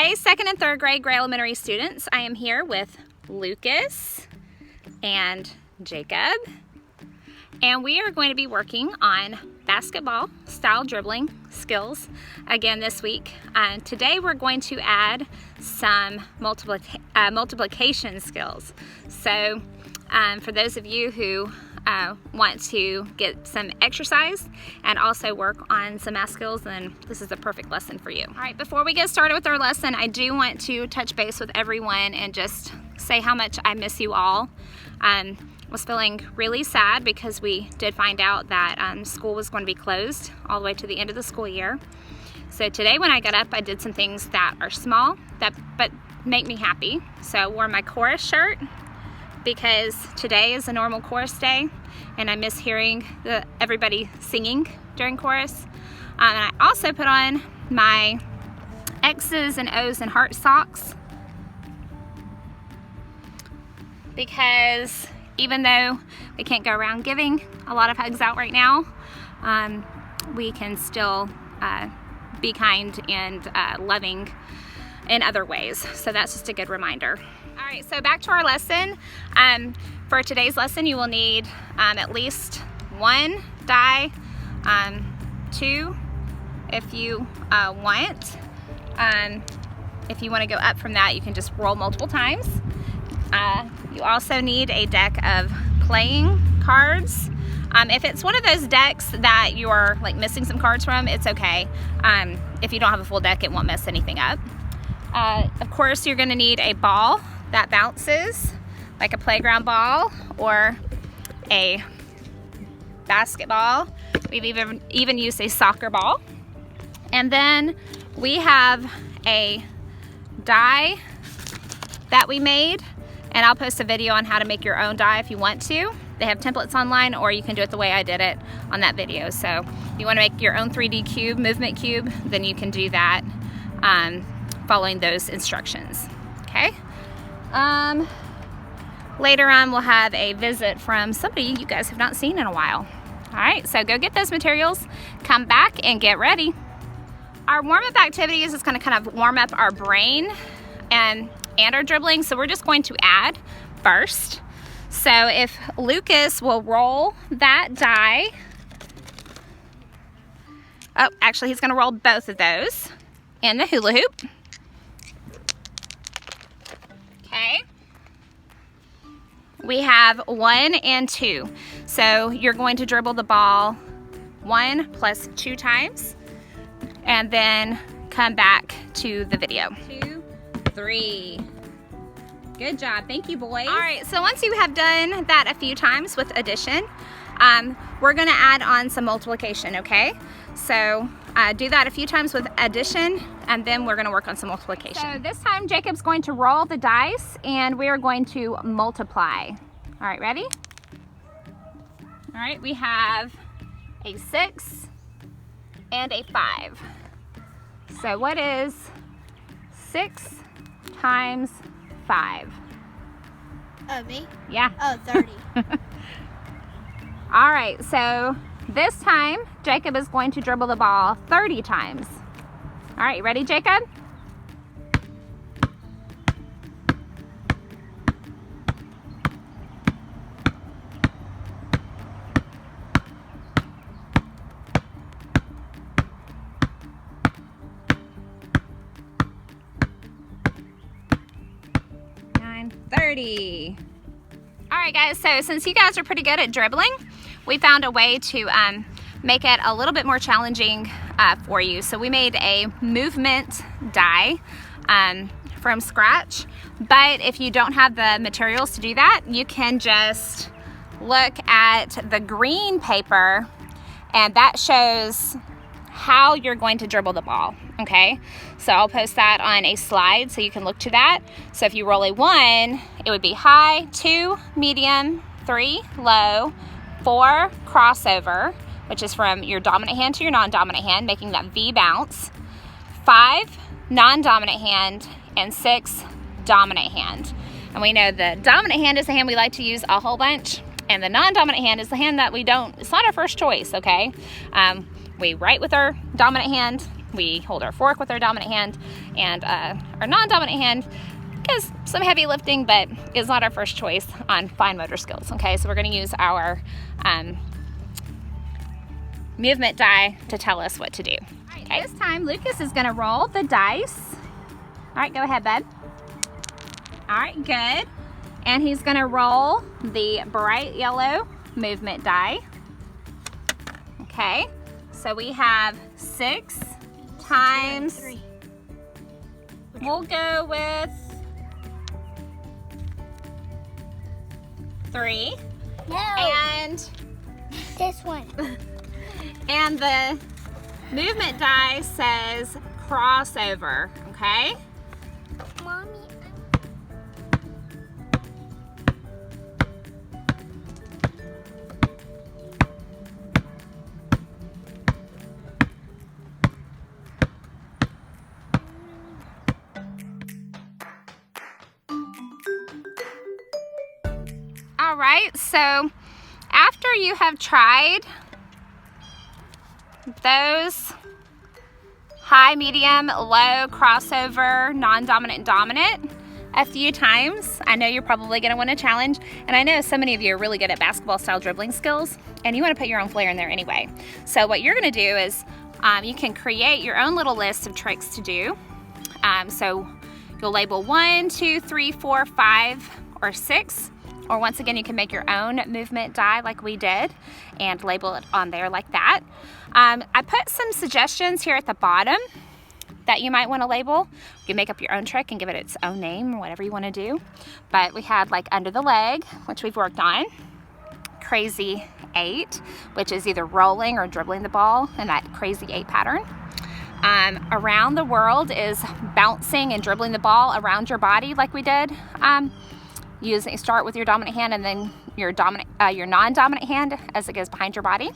Hey, second and third grade Gray Elementary students. I am here with Lucas and Jacob, and we are going to be working on basketball style dribbling skills again this week. Today we're going to add some multiplication skills. So for those of you who want to get some exercise and also work on some math skills, then this is the perfect lesson for you. All right, before we get started with our lesson, I do want to touch base with everyone and just say how much I miss you all. Was feeling really sad because we did find out that school was going to be closed all the way to the end of the school year. So today when I got up, I did some things that are small but make me happy. So I wore my chorus shirt because today is a normal chorus day and I miss hearing everybody singing during chorus. And I also put on my X's and O's and heart socks because even though we can't go around giving a lot of hugs out right now, we can still be kind and loving in other ways. So that's just a good reminder. All right, so back to our lesson. For today's lesson, you will need at least one die, two if you want. If you want to go up from that, you can just roll multiple times. You also need a deck of playing cards. If it's one of those decks that you're like missing some cards from, it's okay. If you don't have a full deck, it won't mess anything up. Of course, you're gonna need a ball that bounces, like a playground ball or a basketball. We've even used a soccer ball. And then we have a die that we made, and I'll post a video on how to make your own die if you want to. They have templates online, or you can do it the way I did it on that video. So if you want to make your own 3D cube, movement cube, then you can do that following those instructions, okay? Later on, we'll have a visit from somebody you guys have not seen in a while. All right, so go get those materials, come back and get ready. Our warm-up activities is gonna kind of warm up our brain and our dribbling, so we're just going to add first. So if Lucas will roll that die, oh, actually he's gonna roll both of those in the hula hoop. Okay. We have 1 and 2. So you're going to dribble the ball 1 plus 2 times and then come back to the video. 2, 3. Good job. Thank you, boys. All right, so once you have done that a few times with addition, we're gonna add on some multiplication, okay? So do that a few times with addition, and then we're gonna work on some multiplication. So this time, Jacob's going to roll the dice, and we are going to multiply. All right, ready? All right, we have a 6 and a 5. So what is 6 times 5? Me? Yeah. Oh, 30. All right, so this time, Jacob is going to dribble the ball 30 times. All right, you ready, Jacob? $9.30. All right, guys, so since you guys are pretty good at dribbling, we found a way to make it a little bit more challenging for you. So we made a movement die from scratch, but if you don't have the materials to do that, you can just look at the green paper, and that shows how you're going to dribble the ball, okay? So I'll post that on a slide so you can look to that. So if you roll a 1, it would be high, 2, medium, 3, low, 4, crossover, which is from your dominant hand to your non-dominant hand, making that V bounce, 5, non-dominant hand, and 6, dominant hand. And we know the dominant hand is the hand we like to use a whole bunch, and the non-dominant hand is the hand that we don't, it's not our first choice, okay? We write with our dominant hand, we hold our fork with our dominant hand and our non-dominant hand is some heavy lifting, but is not our first choice on fine motor skills. Okay, so we're going to use our movement die to tell us what to do. Okay. This time Lucas is going to roll the dice. All right, go ahead, bud. All right, good. And he's going to roll the bright yellow movement die. Okay, so we have 6 times. 3. We'll go with 3. No. And this one. And the movement die says crossover, okay? Mommy. All right, so after you have tried those high, medium, low, crossover, non-dominant, dominant a few times, I know you're probably going to want a challenge, and I know so many of you are really good at basketball style dribbling skills, and you want to put your own flair in there anyway. So what you're going to do is you can create your own little list of tricks to do. So you'll label 1, 2, 3, 4, 5, or 6. Or once again, you can make your own movement die like we did and label it on there like that. I put some suggestions here at the bottom that you might want to label. You can make up your own trick and give it its own name or whatever you want to do. But we had like under the leg, which we've worked on. Crazy 8, which is either rolling or dribbling the ball in that crazy 8 pattern. Around the world is bouncing and dribbling the ball around your body like we did. Start with your dominant hand and then your non-dominant hand as it goes behind your body.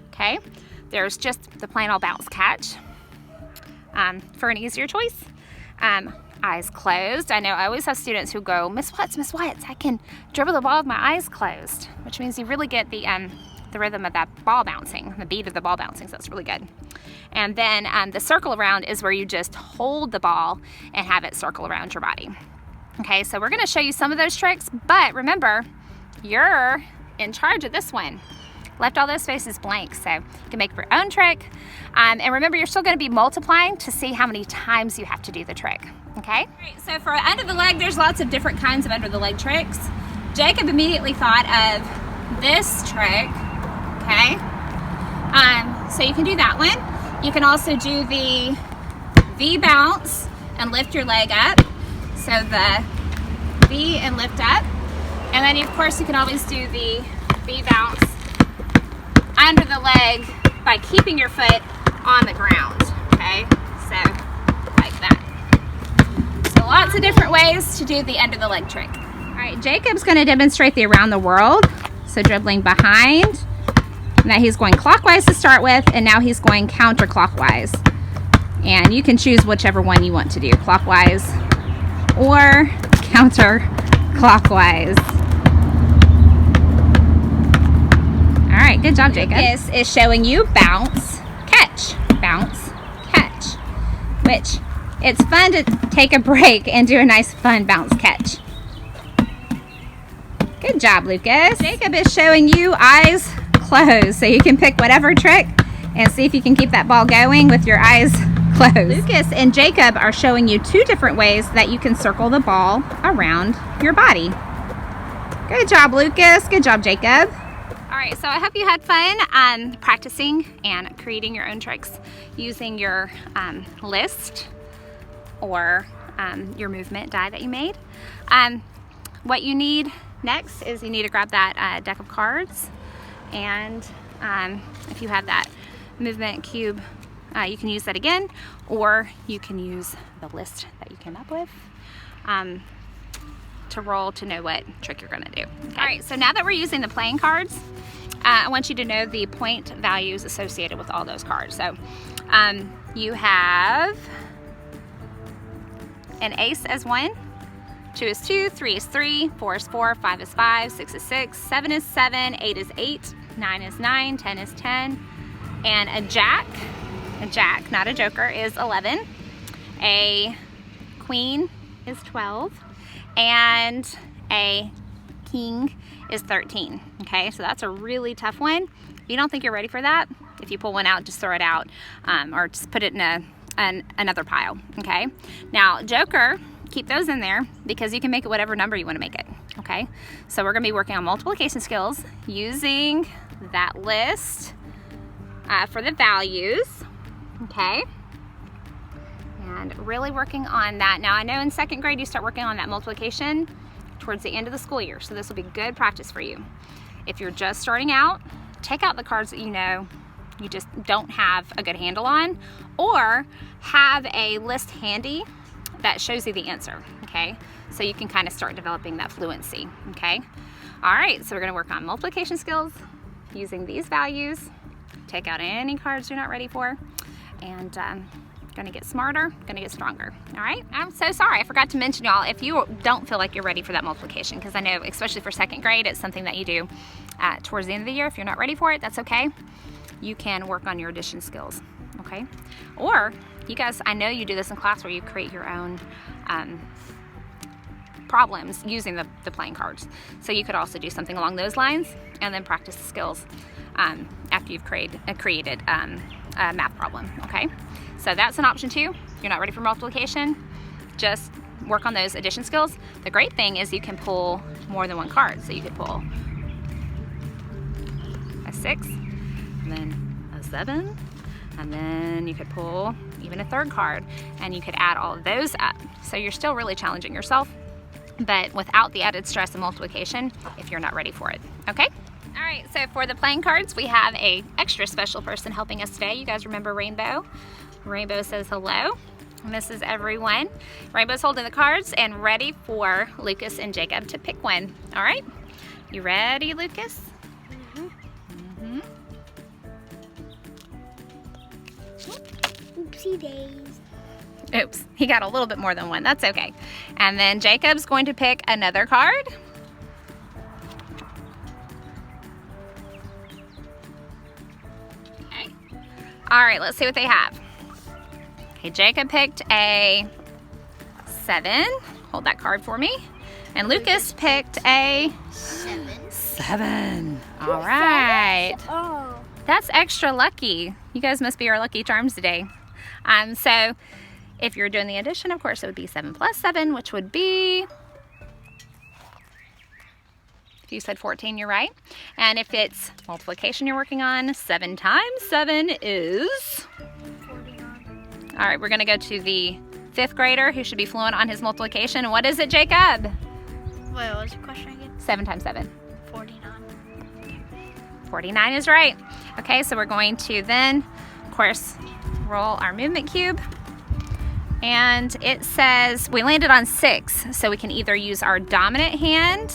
Okay, there's just the plain old bounce catch for an easier choice. Eyes closed. I know I always have students who go, Miss Watts, I can dribble the ball with my eyes closed, which means you really get the rhythm of that ball bouncing, the beat of the ball bouncing, so that's really good. And then the circle around is where you just hold the ball and have it circle around your body. Okay, so we're going to show you some of those tricks, but remember, you're in charge of this one. Left all those spaces blank, so you can make your own trick. And remember, you're still going to be multiplying to see how many times you have to do the trick. Okay? All right, so for under the leg, there's lots of different kinds of under the leg tricks. Jacob immediately thought of this trick. Okay? So you can do that one. You can also do the V bounce and lift your leg up. So the V and lift up. And then of course you can always do the V bounce under the leg by keeping your foot on the ground. Okay, so like that. So lots of different ways to do the under the leg trick. All right, Jacob's going to demonstrate the around the world. So dribbling behind. Now he's going clockwise to start with, and now he's going counterclockwise. And you can choose whichever one you want to do, clockwise or counterclockwise. All right, good job, Jacob. This is showing you bounce, catch, which it's fun to take a break and do a nice fun bounce catch. Good job, Lucas. Jacob is showing you eyes closed, so you can pick whatever trick and see if you can keep that ball going with your eyes closed. Lucas and Jacob are showing you 2 different ways that you can circle the ball around your body. Good job, Lucas. Good job, Jacob. All right, so I hope you had fun practicing and creating your own tricks using your list or your movement die that you made. What you need next is you need to grab that deck of cards, and if you have that movement cube, you can use that again, or you can use the list that you came up with to roll to know what trick you're gonna do. Okay. All right, so now that we're using the playing cards, I want you to know the point values associated with all those cards. So you have an ace as 1, 2 is 2, 3 is 3, 4 is 4, 5 is 5, 6 is 6, 7 is 7, 8 is 8, 9 is 9, 10 is 10, and a jack a jack, not a joker, is 11. A queen is 12. And a king is 13. Okay, so that's a really tough one. If you don't think you're ready for that, if you pull one out, just throw it out, or just put it in another pile. Okay, now joker, keep those in there because you can make it whatever number you want to make it. Okay, so we're going to be working on multiplication skills using that list for the values. Okay, and really working on that. Now I know in 2nd grade you start working on that multiplication towards the end of the school year, so this will be good practice for you. If you're just starting out, take out the cards that you know you just don't have a good handle on, or have a list handy that shows you the answer. Okay, so you can kind of start developing that fluency. Okay, all right, so we're going to work on multiplication skills using these values. Take out any cards you're not ready for, and going to get smarter, going to get stronger. All right, I'm so sorry, I forgot to mention, y'all, if you don't feel like you're ready for that multiplication, because I know especially for 2nd grade it's something that you do towards the end of the year. If you're not ready for it, that's okay. You can work on your addition skills. Okay, or you guys, I know you do this in class where you create your own problems using the playing cards, so you could also do something along those lines and then practice the skills after you've created a math problem. Okay, so that's an option too. If you're not ready for multiplication, just work on those addition skills. The great thing is you can pull more than one card, so you could pull a 6, and then a 7, and then you could pull even a 3rd card, and you could add all of those up. So you're still really challenging yourself, but without the added stress of multiplication if you're not ready for it. Okay? All right, so for the playing cards, we have a extra special person helping us today. You guys remember Rainbow? Rainbow says hello. And this is everyone. Rainbow's holding the cards and ready for Lucas and Jacob to pick one. All right? You ready, Lucas? Mm-hmm. Oopsie days. Oops, he got a little bit more than one. That's okay. And then Jacob's going to pick another card. Okay. All right, let's see what they have. Okay, Jacob picked a 7. Hold that card for me. And Lucas picked a 7. All right. Oh. That's extra lucky. You guys must be our lucky charms today. So if you're doing the addition, of course, it would be 7 plus 7, which would be, if you said 14, you're right. And if it's multiplication you're working on, 7 times 7 is 49. All right, we're going to go to the 5th grader who should be fluent on his multiplication. What is it, Jacob? Wait, what was the question again? 7 times 7. 49. 49 is right. Okay, so we're going to then, of course, roll our movement cube. And it says we landed on 6, so we can either use our dominant hand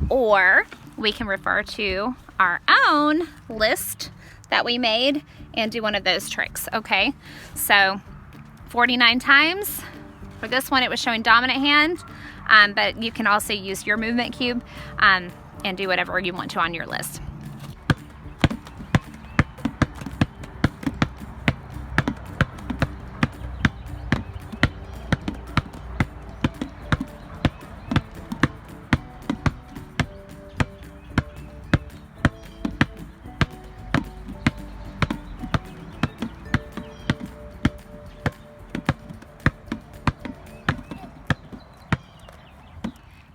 or we can refer to our own list that we made and do one of those tricks. Okay, so 49 times. For this one, it was showing dominant hand, but you can also use your movement cube and do whatever you want to on your list.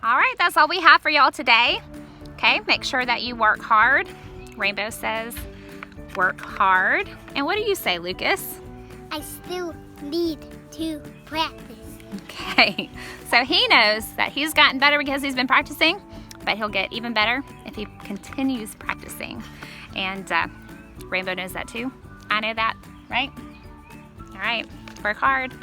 All right, that's all we have for y'all today. Okay, make sure that you work hard. Rainbow says work hard. And what do you say, Lucas? I still need to practice. Okay, so he knows that he's gotten better because he's been practicing, but he'll get even better if he continues practicing. And Rainbow knows that too. I know that, right? All right, work hard.